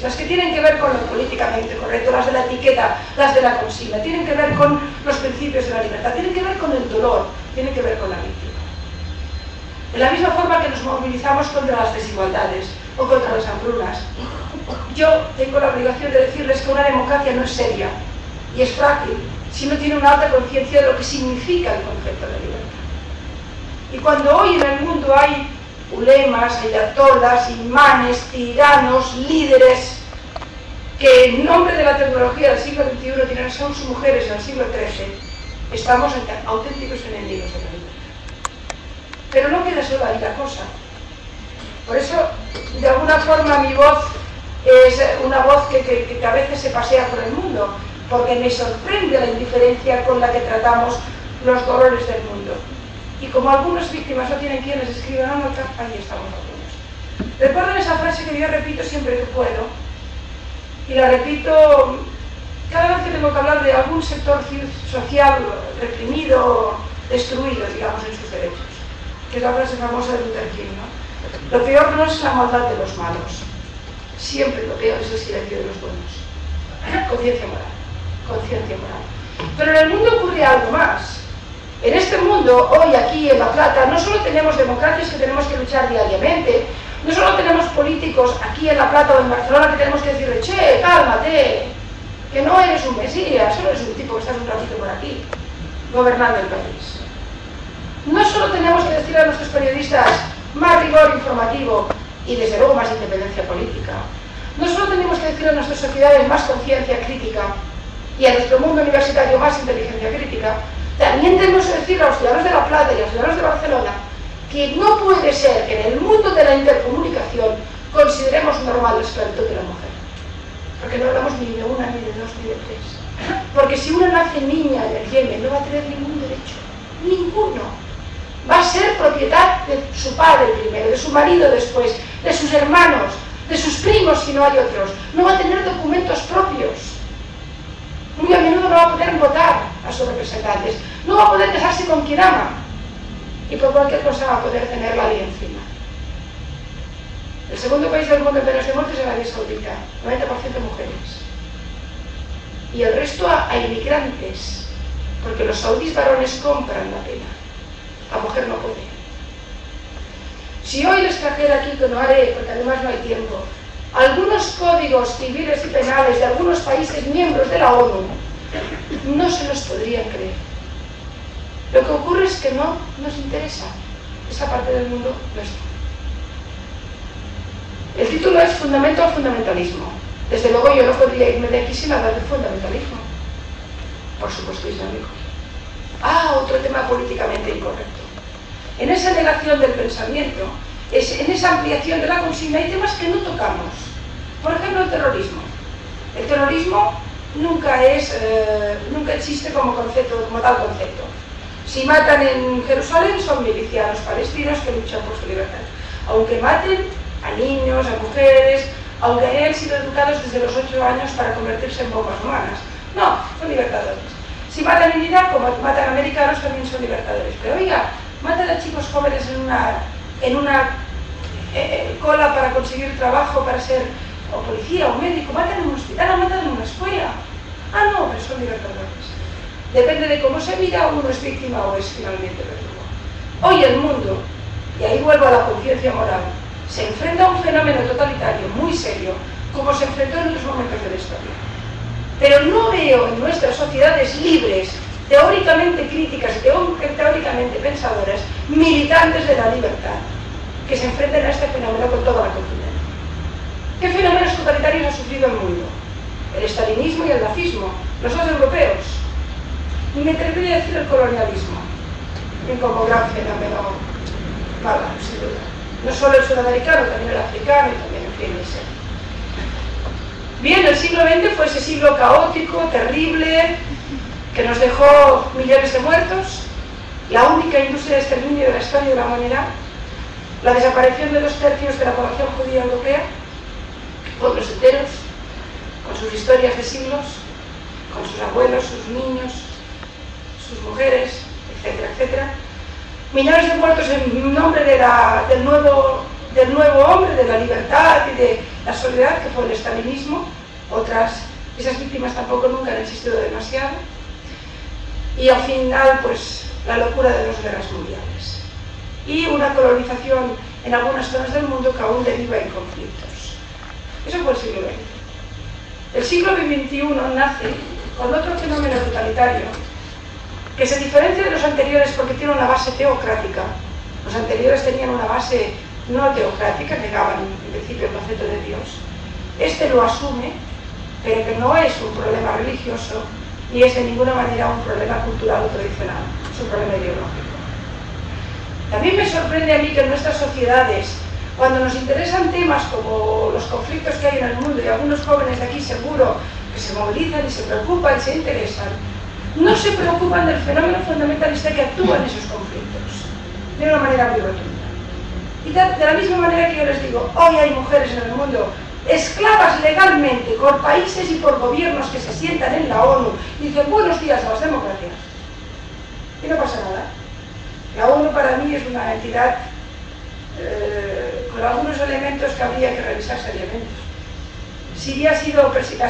las que tienen que ver con lo políticamente correcto, las de la etiqueta, las de la consigna, tienen que ver con los principios de la libertad, tienen que ver con el dolor, tienen que ver con la víctima. De la misma forma que nos movilizamos contra las desigualdades o contra las hambrunas, yo tengo la obligación de decirles que una democracia no es seria y es frágil si no tiene una alta conciencia de lo que significa el concepto de libertad. Y cuando hoy en el mundo hay ulemas, ayatolás, imanes, tiranos, líderes que en nombre de la tecnología del siglo XXI tienen son sus mujeres en el siglo XIII, estamos ante auténticos enemigos de la libertad. Pero no queda solo ahí la cosa. Por eso, de alguna forma, mi voz es una voz que a veces se pasea por el mundo, porque me sorprende la indiferencia con la que tratamos los dolores del mundo. Y como algunas víctimas no tienen quien les escriba una nota, ahí estamos algunos. Recuerden esa frase que yo repito siempre que puedo, y la repito cada vez que tengo que hablar de algún sector social reprimido, destruido, digamos, en sus derechos, que es la frase famosa de Luther King, ¿no? Lo peor no es la maldad de los malos, siempre lo peor es el silencio de los buenos. Conciencia moral, conciencia moral. Pero en el mundo ocurre algo más. En este mundo, hoy aquí en La Plata, no solo tenemos democracias que tenemos que luchar diariamente, no solo tenemos políticos aquí en La Plata o en Barcelona que tenemos que decirle, che, cálmate, que no eres un mesías, solo eres un tipo que estás un ratito por aquí, gobernando el país. No solo tenemos que decirle a nuestros periodistas más rigor informativo y desde luego más independencia política, no solo tenemos que decirle a nuestras sociedades más conciencia crítica y a nuestro mundo universitario más inteligencia crítica, también tenemos que decirle a los ciudadanos de La Plata y a los ciudadanos de Barcelona que no puede ser que en el mundo de la intercomunicación consideremos normal la esclavitud de la mujer. Porque no hablamos ni de una, ni de dos, ni de tres. Porque si una nace niña en el Yemen no va a tener ningún derecho, ninguno. Va a ser propiedad de su padre primero, de su marido después, de sus hermanos, de sus primos si no hay otros. No va a tener documentos propios. Muy a menudo no va a poder votar a sus representantes. No va a poder casarse con quien ama. Y por cualquier cosa va a poder tener la ley encima. El segundo país del mundo en penas de muerte es Arabia Saudita, 90% mujeres. Y el resto a inmigrantes, porque los saudíes varones compran la pena. La mujer no puede. Si hoy les trajera aquí, que no haré, porque además no hay tiempo, algunos códigos civiles y penales de algunos países miembros de la ONU, no se los podrían creer. Lo que ocurre es que no nos interesa. Esa parte del mundo no está. El título es Fundamento al fundamentalismo. Desde luego yo no podría irme de aquí sin hablar de fundamentalismo. Por supuesto, islámico. Otro tema políticamente incorrecto. En esa negación del pensamiento, en esa ampliación de la consigna, hay temas que no tocamos. Por ejemplo, el terrorismo. El terrorismo nunca existe como concepto, como tal concepto. Si matan en Jerusalén, son milicianos palestinos que luchan por su libertad. Aunque maten a niños, a mujeres, aunque hayan sido educados desde los 8 años para convertirse en bombas humanas. No, son libertadores. Si matan en Irak, como matan americanos, también son libertadores. Pero oiga, matan a chicos jóvenes en una cola para conseguir trabajo, para ser o policía o médico, matan en un hospital o matan en una escuela. No, pero son libertadores. Depende de cómo se mira, uno es víctima o es finalmente verdugo. Hoy el mundo, y ahí vuelvo a la conciencia moral, se enfrenta a un fenómeno totalitario muy serio, como se enfrentó en otros momentos de la historia. Pero no veo en nuestras sociedades libres, teóricamente críticas y teóricamente pensadoras, militantes de la libertad, que se enfrenten a este fenómeno con toda la contundencia. ¿Qué fenómenos totalitarios ha sufrido el mundo? El estalinismo y el nazismo, los dos europeos. Y me atrevería a decir el colonialismo, como gran fenómeno bárbaro, sin duda. No solo el sudamericano, también el africano y también el finlandés. Bien, el siglo XX fue ese siglo caótico, terrible, que nos dejó millones de muertos, la única industria de exterminio de la historia de la humanidad, la desaparición de 2/3 de la población judía europea, pueblos enteros, con sus historias de siglos, con sus abuelos, sus niños, sus mujeres, etcétera, etcétera. Millones de muertos en nombre del nuevo hombre, de la libertad y de la solidaridad que fue el estalinismo, esas víctimas tampoco nunca han existido demasiado, y al final pues la locura de 2 guerras mundiales y una colonización en algunas zonas del mundo que aún deriva en conflictos. Eso fue el siglo XX. El siglo XXI nace con otro fenómeno totalitario que se diferencia de los anteriores porque tiene una base teocrática. Los anteriores tenían una base no teocrática, negaban en principio el concepto de Dios. Este lo asume, pero que no es un problema religioso ni es de ninguna manera un problema cultural o tradicional, es un problema ideológico. También me sorprende a mí que en nuestras sociedades, cuando nos interesan temas como los conflictos que hay en el mundo, y algunos jóvenes de aquí seguro que se movilizan y se preocupan y se interesan, no se preocupan del fenómeno fundamentalista que actúa en esos conflictos, de una manera muy rotunda. Y de la misma manera que yo les digo, hoy hay mujeres en el mundo esclavas legalmente por países y por gobiernos que se sientan en la ONU y dicen buenos días a las democracias. Y no pasa nada. La ONU para mí es una entidad con algunos elementos que habría que revisar seriamente. Siria ha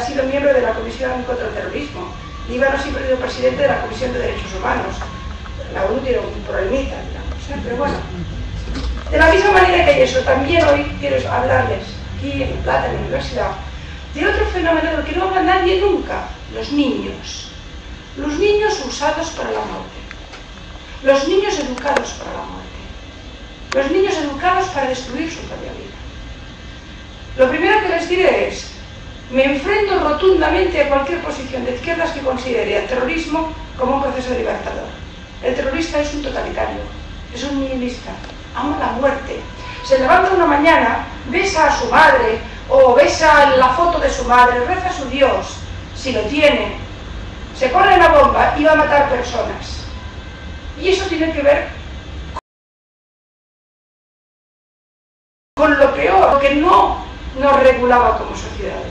sido miembro de la Comisión contra el Terrorismo. Líbano siempre ha sido presidente de la Comisión de Derechos Humanos. La ONU tiene un problemita, digamos, pero bueno. De la misma manera que hay eso, también hoy quiero hablarles, aquí en Plata, en la universidad, de otro fenómeno del que no habla nadie nunca, los niños. Los niños usados para la muerte. Los niños educados para la muerte. Los niños educados para destruir su propia vida. Lo primero que les diré es, me enfrento rotundamente a cualquier posición de izquierdas que considere el terrorismo como un proceso libertador. El terrorista es un totalitario, es un nihilista, ama la muerte. Se levanta una mañana, besa a su madre o besa la foto de su madre, reza a su Dios, si lo tiene, se pone la bomba y va a matar personas. Y eso tiene que ver con lo peor, lo que no nos regulaba como sociedades.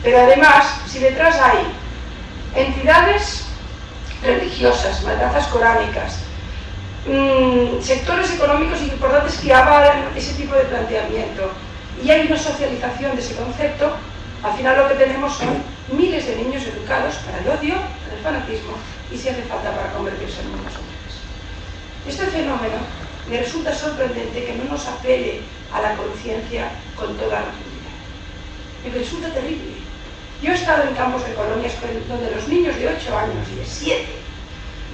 Pero además, si detrás hay entidades religiosas, matanzas coránicas, sectores económicos importantes que avalan ese tipo de planteamiento, y hay una socialización de ese concepto, al final lo que tenemos son miles de niños educados para el odio, para el fanatismo, y si hace falta para convertirse en unos hombres. Este fenómeno me resulta sorprendente que no nos apele a la conciencia con toda rotundidad. Me resulta terrible. Yo he estado en campos de colonias donde los niños de 8 años y de 7,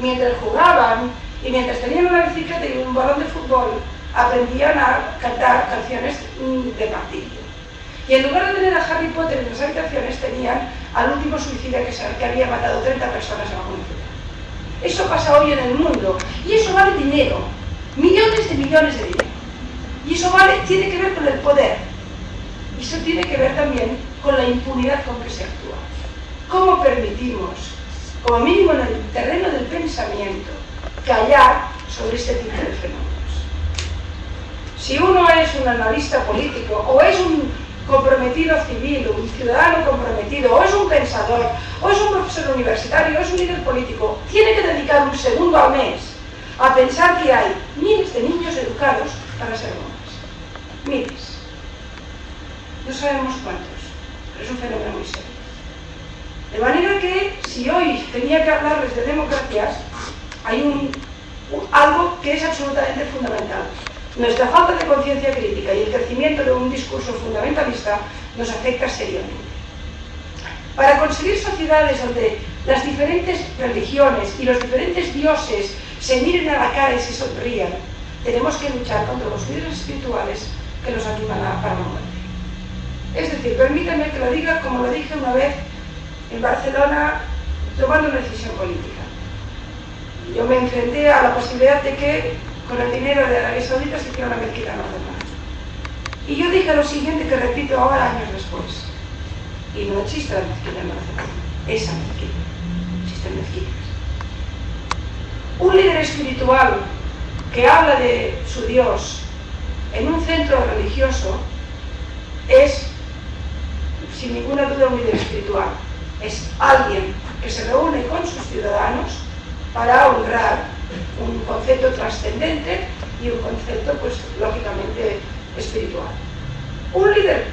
mientras jugaban y mientras tenían una bicicleta y un balón de fútbol, aprendían a cantar canciones de martirio. Y en lugar de tener a Harry Potter en las habitaciones, tenían al último suicida que había matado 30 personas en alguna ciudad. Eso pasa hoy en el mundo, y eso vale dinero, millones de millones de dinero. Y eso tiene que ver con el poder, y eso tiene que ver también con la impunidad con que se actúa. ¿Cómo permitimos, como mínimo en el terreno del pensamiento, callar sobre este tipo de fenómenos? Si uno es un analista político, o es un comprometido civil, un ciudadano comprometido, o es un pensador, o es un profesor universitario, o es un líder político, tiene que dedicar un segundo al mes a pensar que hay miles de niños educados para ser bombas. Miles. No sabemos cuántos, pero es un fenómeno muy serio. De manera que, si hoy tenía que hablarles de democracias, hay algo que es absolutamente fundamental. Nuestra falta de conciencia crítica y el crecimiento de un discurso fundamentalista nos afecta seriamente. Para conseguir sociedades donde las diferentes religiones y los diferentes dioses se miren a la cara y se sonrían, tenemos que luchar contra los líderes espirituales que los animan para la muerte. Es decir, permítanme que lo diga como lo dije una vez en Barcelona tomando una decisión política. Yo me enfrenté a la posibilidad de que con el dinero de Arabia Saudita se hiciera una mezquita en Barcelona. Y yo dije lo siguiente que repito ahora años después. Y no existe la mezquita en Barcelona. Esa mezquita. Existen mezquitas. Un líder espiritual que habla de su Dios en un centro religioso es, sin ninguna duda, un líder espiritual. Es alguien que se reúne con sus ciudadanos para honrar un concepto trascendente y un concepto, pues, lógicamente espiritual. Un líder